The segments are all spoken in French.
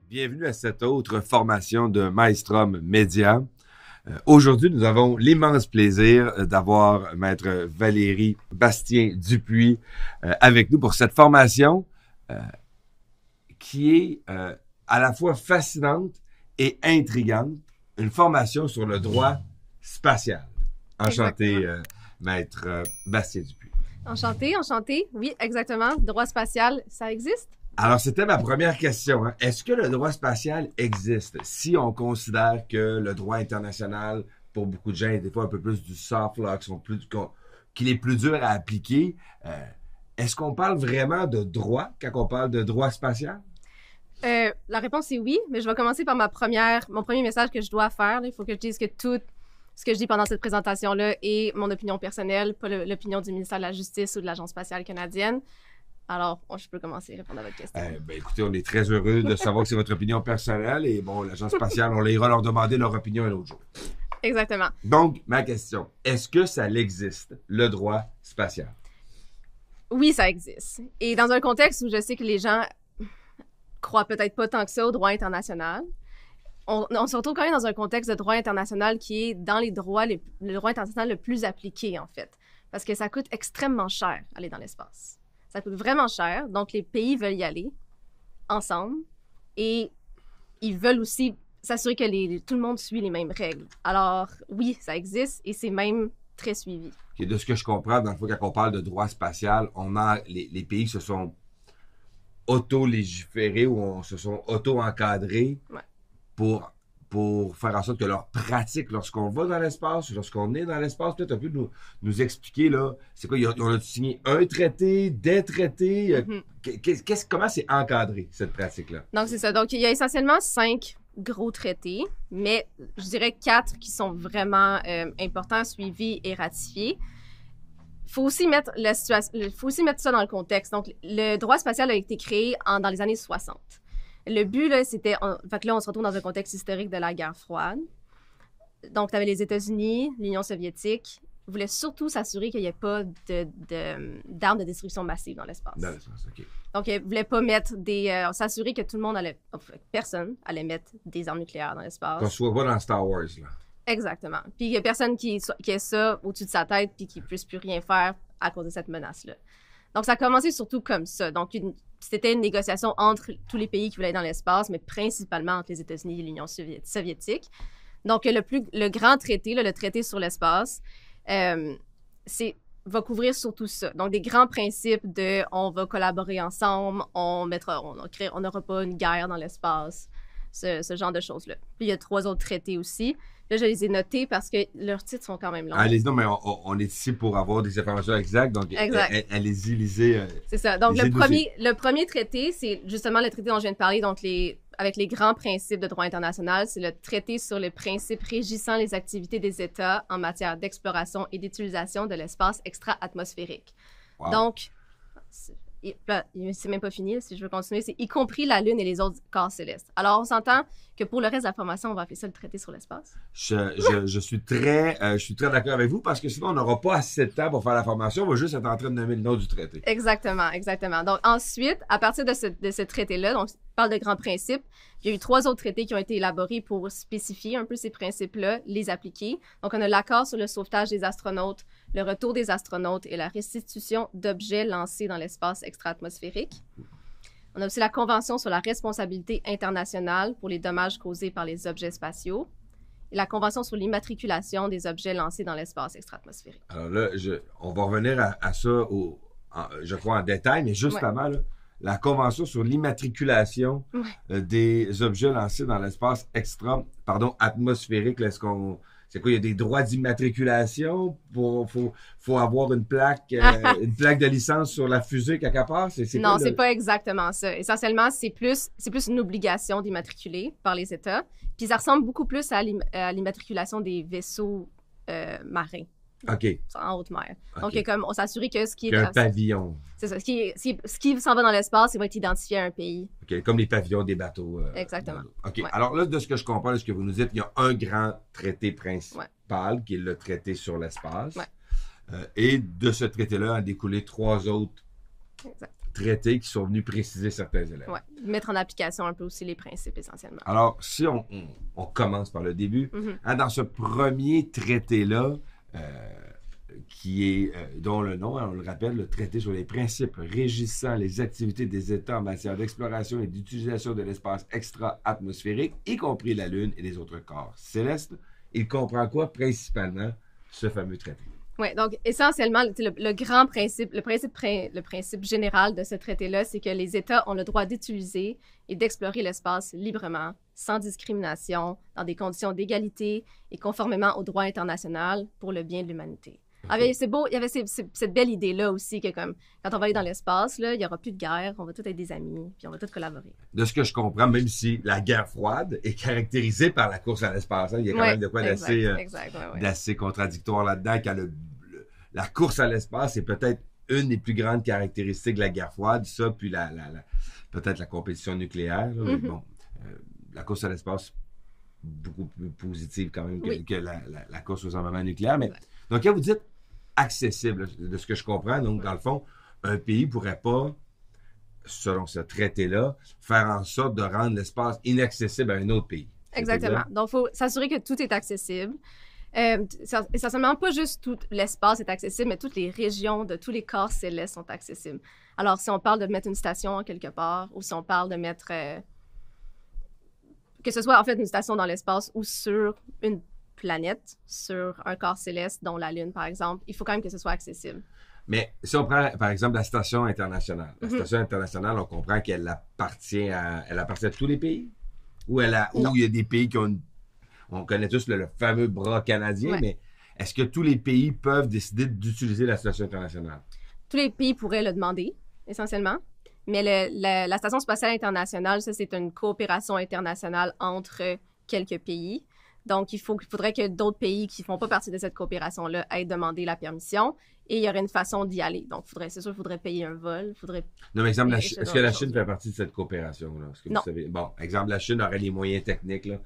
Bienvenue à cette autre formation de Maelstrom Média. Aujourd'hui, nous avons l'immense plaisir d'avoir Maître Valérie Bastien-Dupuis avec nous pour cette formation qui est à la fois fascinante et intrigante, une formation sur le droit spatial. Enchanté, Maître Bastien-Dupuis. Enchanté. Oui, exactement. Droit spatial, ça existe? Alors, c'était ma première question. Hein. Est-ce que le droit spatial existe? Si on considère que le droit international, pour beaucoup de gens, est des fois un peu plus du soft law, qu'il est plus dur à appliquer, est-ce qu'on parle vraiment de droit quand on parle de droit spatial? La réponse est oui, mais je vais commencer par mon premier message que je dois faire. Il faut que je dise que tout ce que je dis pendant cette présentation-là est mon opinion personnelle, pas l'opinion du ministère de la Justice ou de l'Agence spatiale canadienne. Alors, je peux commencer à répondre à votre question. Écoutez, on est très heureux de savoir que c'est votre opinion personnelle et bon, l'Agence spatiale, on ira leur demander leur opinion un autre jour. Exactement. Donc, ma question, est-ce que ça existe, le droit spatial? Oui, ça existe. Et dans un contexte où je sais que les gens croient peut-être pas tant que ça au droit international, on se retrouve quand même dans un contexte de droit international qui est dans le droit international le plus appliqué, en fait. Parce que ça coûte extrêmement cher aller dans l'espace. Ça coûte vraiment cher, donc les pays veulent y aller ensemble et ils veulent aussi s'assurer que tout le monde suit les mêmes règles. Alors, oui, ça existe et c'est même très suivi. Okay, de ce que je comprends, dans le fond, quand on parle de droit spatial, les pays se sont auto-légiférés ou se sont auto-encadrés pour faire en sorte que leur pratique, lorsqu'on va dans l'espace, lorsqu'on est dans l'espace, peut-être un peu nous expliquer, là, c'est quoi, on a signé un traité, des traités, comment c'est encadré, cette pratique-là? Donc, c'est ça. Donc, il y a essentiellement 5 gros traités, mais je dirais 4 qui sont vraiment importants, suivis et ratifiés. Il faut aussi mettre ça dans le contexte. Donc, le droit spatial a été créé dans les années 60. Le but, là, c'était... Fait que là, on se retrouve dans un contexte historique de la guerre froide. Donc, tu avais les États-Unis, l'Union soviétique. Ils voulaient surtout s'assurer qu'il n'y ait pas d'armes de destruction massive dans l'espace. Dans l'espace, OK. Donc, ils ne voulaient pas mettre s'assurer que tout le monde personne allait mettre des armes nucléaires dans l'espace. Qu'on soit pas dans Star Wars, là. Exactement. Puis, il n'y a personne qui ait ça au-dessus de sa tête puis qui ne puisse plus rien faire à cause de cette menace-là. Donc, ça a commencé surtout comme ça. Donc, c'était une négociation entre tous les pays qui voulaient aller dans l'espace, mais principalement entre les États-Unis et l'Union soviétique. Donc, le grand traité, le traité sur l'espace, va couvrir surtout ça. Donc, des grands principes on va collaborer ensemble, on n'aura pas une guerre dans l'espace, ce genre de choses-là. Puis, il y a 3 autres traités aussi. Là, je les ai notés parce que leurs titres sont quand même longs. Allez-y, non, mais on est ici pour avoir des informations exactes, donc allez-y, lisez. C'est ça. Donc, le premier traité, c'est justement le traité dont je viens de parler, donc avec les grands principes de droit international. C'est le traité sur les principes régissant les activités des États en matière d'exploration et d'utilisation de l'espace extra-atmosphérique. Wow. Donc, c'est même pas fini, si je veux continuer, c'est y compris la Lune et les autres corps célestes. Alors, on s'entend que pour le reste de la formation, on va appeler ça le traité sur l'espace. Je suis très d'accord avec vous parce que sinon, on n'aura pas assez de temps pour faire la formation. On va juste être en train de nommer le nom du traité. Exactement. Donc, ensuite, à partir de ce traité-là, donc, on parle de grands principes, il y a eu 3 autres traités qui ont été élaborés pour spécifier un peu ces principes-là, les appliquer. Donc, on a l'accord sur le sauvetage des astronautes, le retour des astronautes et la restitution d'objets lancés dans l'espace extra-atmosphérique. On a aussi la Convention sur la responsabilité internationale pour les dommages causés par les objets spatiaux et la Convention sur l'immatriculation des objets lancés dans l'espace extra-atmosphérique. Alors là, on va revenir à ça, je crois, en détail, mais juste avant, là, la Convention sur l'immatriculation des objets lancés dans l'espace atmosphérique, c'est quoi, il y a des droits d'immatriculation? Faut avoir une plaque de licence sur la fusée quelque part? Non, c'est pas exactement ça. Essentiellement, c'est plus une obligation d'immatriculer par les États. Puis ça ressemble beaucoup plus à l'immatriculation des vaisseaux marins. OK. En haute mer. Okay. Donc, comme on s'assurait que ce qui est... Un pavillon. C'est ça. Ce qui s'en va dans l'espace, il va être identifié à un pays. OK. Comme les pavillons des bateaux. Exactement. OK. Ouais. Alors là, de ce que je comprends, de ce que vous nous dites, il y a un grand traité principal qui est le traité sur l'espace. Et de ce traité-là a découlé 3 autres traités qui sont venus préciser certains éléments. Oui, mettre en application un peu aussi les principes essentiellement. Alors, si on commence par le début, dans ce premier traité-là, qui est, dont le nom, on le rappelle, le traité sur les principes régissant les activités des États en matière d'exploration et d'utilisation de l'espace extra-atmosphérique, y compris la Lune et les autres corps célestes, il comprend quoi principalement, ce fameux traité? Oui, donc essentiellement, le grand principe, le principe général de ce traité-là, c'est que les États ont le droit d'utiliser et d'explorer l'espace librement, sans discrimination, dans des conditions d'égalité et conformément au droit international pour le bien de l'humanité. Okay. C'est beau, il y avait cette belle idée-là aussi que comme quand on va aller dans l'espace, il n'y aura plus de guerre, on va tous être des amis, puis on va tous collaborer. De ce que je comprends, même si la guerre froide est caractérisée par la course à l'espace, il y a quand même de quoi d'assez contradictoire là-dedans, quand la course à l'espace est peut-être une des plus grandes caractéristiques de la guerre froide, ça, puis peut-être la compétition nucléaire, là, mais bon, la course à l'espace, beaucoup plus positive quand même que la course aux armements nucléaires. Mais, donc, quand vous dites accessible, de ce que je comprends, donc, dans le fond, un pays ne pourrait pas, selon ce traité-là, faire en sorte de rendre l'espace inaccessible à un autre pays. Exactement. Donc, il faut s'assurer que tout est accessible. Essentiellement, pas juste tout l'espace est accessible, mais toutes les régions de tous les corps célestes sont accessibles. Alors, si on parle de mettre une station quelque part, ou si on parle de mettre... que ce soit en fait une station dans l'espace ou sur une planète, sur un corps céleste, dont la Lune, par exemple, il faut quand même que ce soit accessible. Mais si on prend, par exemple, la station internationale. La station internationale, on comprend qu'elle appartient à tous les pays? Ou il y a des pays qui ont... On connaît tous le fameux bras canadien, mais est-ce que tous les pays peuvent décider d'utiliser la station internationale? Tous les pays pourraient le demander, essentiellement. Mais la Station spatiale internationale, ça, c'est une coopération internationale entre quelques pays. Donc, il faudrait que d'autres pays qui ne font pas partie de cette coopération-là aient demandé la permission et il y aurait une façon d'y aller. Donc, c'est sûr qu'il faudrait payer un vol. Non, mais exemple, est-ce que la Chine fait partie de cette coopération-là? Non. Bon, exemple, la Chine aurait les moyens techniques là,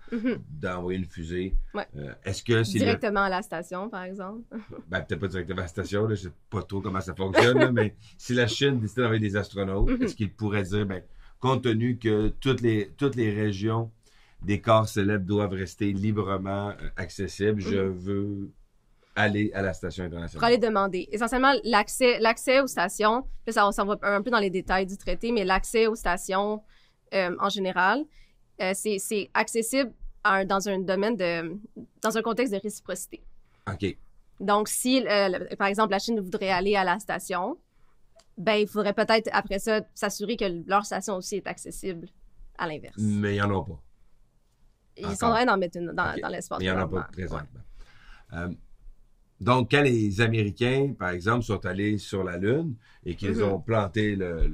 d'envoyer une fusée. Ouais. Est-ce que c'est directement à la station, par exemple? Ben, peut-être pas directement à la station, là, je ne sais pas trop comment ça fonctionne, là, mais si la Chine décide d'envoyer des astronautes, est-ce qu'ils pourraient dire, ben, compte tenu que toutes les régions des corps célèbres doivent rester librement accessibles, je veux aller à la station internationale. Pour aller demander. Essentiellement, l'accès aux stations, là, ça va un peu dans les détails du traité, mais l'accès aux stations en général, c'est accessible dans un domaine dans un contexte de réciprocité. OK. Donc, si, par exemple, la Chine voudrait aller à la station, ben, il faudrait peut-être, après ça, s'assurer que leur station aussi est accessible à l'inverse. Mais il n'y en a pas. Ils sont en train d'en mettre une dans l'espace. Mais il n'y en a pas présentement. Ouais. Donc, quand les Américains, par exemple, sont allés sur la Lune et qu'ils ont planté le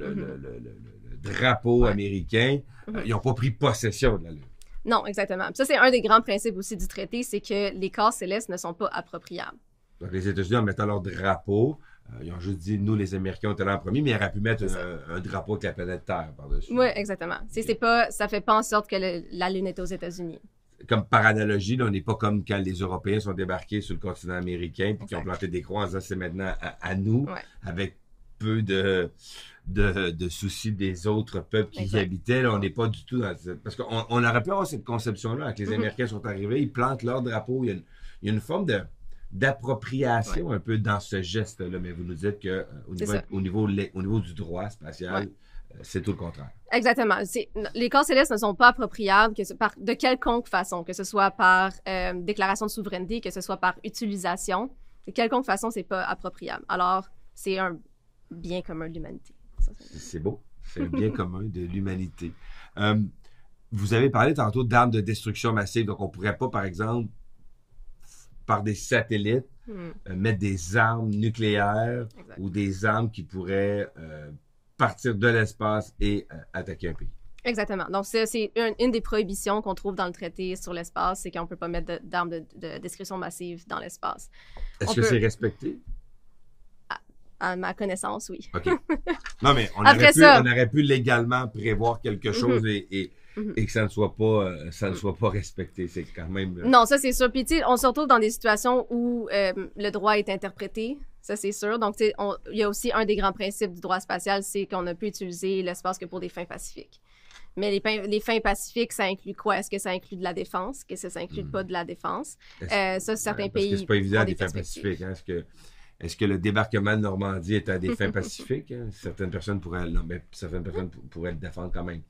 drapeau américain, ils n'ont pas pris possession de la Lune. Non, exactement. Ça, c'est un des grands principes aussi du traité, c'est que les corps célestes ne sont pas appropriables. Donc, les États-Unis, en mettant leur drapeau, ils ont juste dit, nous, les Américains, on était là en premier, mais ils auraient pu mettre un drapeau avec la planète Terre par-dessus. Oui, exactement. Ça ne fait pas en sorte que la Lune est aux États-Unis. Comme par analogie, là, on n'est pas comme quand les Européens sont débarqués sur le continent américain puis qui ont planté des croix en disant c'est maintenant à nous, avec peu de soucis des autres peuples qui y habitaient. Là, on n'est pas du tout dans cette... Parce qu'on aurait pu avoir cette conception-là, quand les Américains sont arrivés, ils plantent leur drapeau. Il y a une forme d'appropriation un peu dans ce geste-là, mais vous nous dites qu'au niveau du droit spatial, c'est tout le contraire. Exactement. Les corps célestes ne sont pas appropriables de quelconque façon, que ce soit par déclaration de souveraineté, que ce soit par utilisation. De quelconque façon, c'est pas appropriable. Alors, c'est un bien commun de l'humanité. C'est beau. C'est un bien commun de l'humanité. Vous avez parlé tantôt d'armes de destruction massive. Donc, on pourrait pas, par exemple, par des satellites, mettre des armes nucléaires ou des armes qui pourraient partir de l'espace et attaquer un pays. Exactement. Donc, c'est une des prohibitions qu'on trouve dans le traité sur l'espace, c'est qu'on ne peut pas mettre d'armes de destruction massive dans l'espace. Est-ce que c'est respecté? À ma connaissance, oui. OK. Non, mais on aurait pu légalement prévoir quelque chose et que ça ne soit pas respecté. C'est quand même... Non, ça, c'est sûr. Puis, tu sais, on se retrouve dans des situations où le droit est interprété Ça, c'est sûr. Donc, il y a aussi un des grands principes du droit spatial, c'est qu'on ne peut utiliser l'espace que pour des fins pacifiques. Mais les fins pacifiques, ça inclut quoi? Est-ce que ça inclut de la défense? Est-ce que ça inclut pas de la défense? Ça, certains pays. Parce que c'est pas évident des fins pacifiques. Hein? Est-ce que le débarquement de Normandie est à des fins pacifiques? Hein? Certaines personnes pourraient le défendre quand même.